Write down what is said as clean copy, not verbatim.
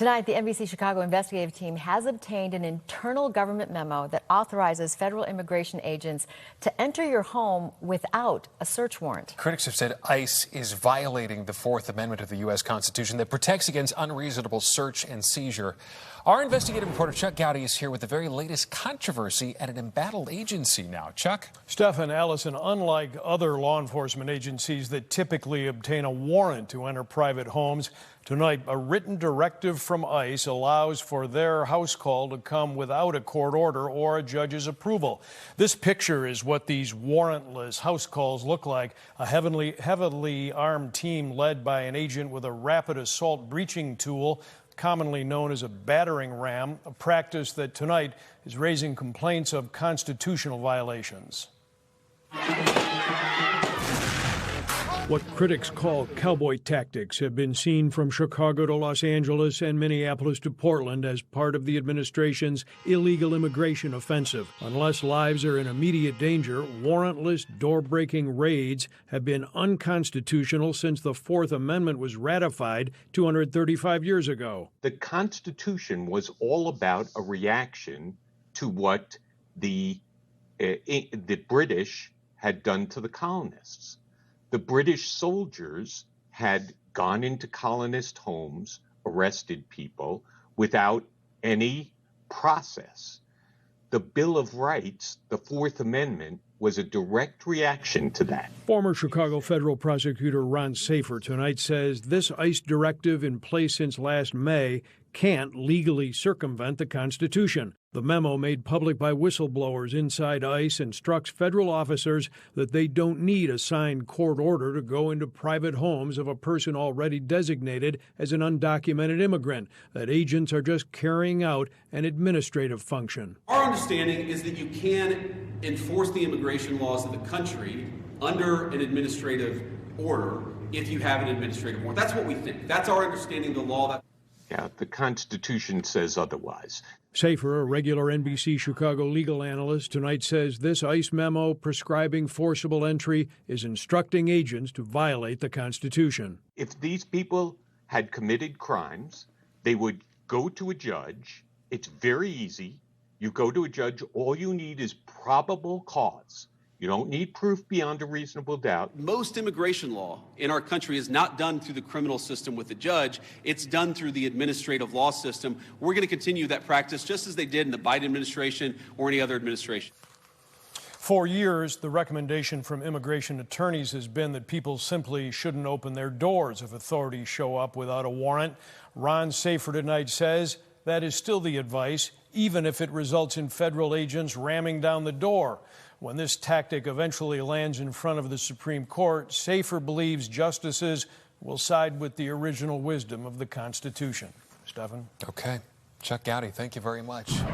Tonight, the NBC Chicago Investigative team has obtained an internal government memo that authorizes federal immigration agents to enter your home without a search warrant. Critics have said ICE is violating the Fourth Amendment of the U.S. Constitution that protects against unreasonable search and seizure. Our investigative reporter Chuck Goudie is here with the very latest controversy at an embattled agency now. Chuck? Stephen, Allison, unlike other law enforcement agencies that typically obtain a warrant to enter private homes, tonight a written directive from ICE allows for their house call to come without a court order or a judge's approval. This picture is what these warrantless house calls look like. A heavily armed team led by an agent with a rapid assault breaching tool, commonly known as a battering ram, a practice that tonight is raising complaints of constitutional violations. What critics call cowboy tactics have been seen from Chicago to Los Angeles and Minneapolis to Portland as part of the administration's illegal immigration offensive. Unless lives are in immediate danger, warrantless door-breaking raids have been unconstitutional since the Fourth Amendment was ratified 235 years ago. The Constitution was all about a reaction to what the British had done to the colonists. The British soldiers had gone into colonist homes, arrested people without any process. The Bill of Rights, the Fourth Amendment, was a direct reaction to that. Former Chicago federal prosecutor Ron Safer tonight says this ICE directive in place since last May can't legally circumvent the Constitution. The memo made public by whistleblowers inside ICE instructs federal officers that they don't need a signed court order to go into private homes of a person already designated as an undocumented immigrant, that agents are just carrying out an administrative function. Our understanding is that you can enforce the immigration laws of the country under an administrative order if you have an administrative warrant. That's what we think. That's our understanding of the law. Yeah, the Constitution says otherwise. Safer, a regular NBC Chicago legal analyst, tonight says this ICE memo prescribing forcible entry is instructing agents to violate the Constitution. If these people had committed crimes, they would go to a judge. It's very easy. You go to a judge, all you need is probable cause. You don't need proof beyond a reasonable doubt. Most immigration law in our country is not done through the criminal system with the judge. It's done through the administrative law system. We're going to continue that practice just as they did in the Biden administration or any other administration. For years, the recommendation from immigration attorneys has been that people simply shouldn't open their doors if authorities show up without a warrant. Ron Safer tonight says that is still the advice, even if it results in federal agents ramming down the door. When this tactic eventually lands in front of the Supreme Court, Safer believes justices will side with the original wisdom of the Constitution. Stephen? Okay. Chuck Goudie, thank you very much.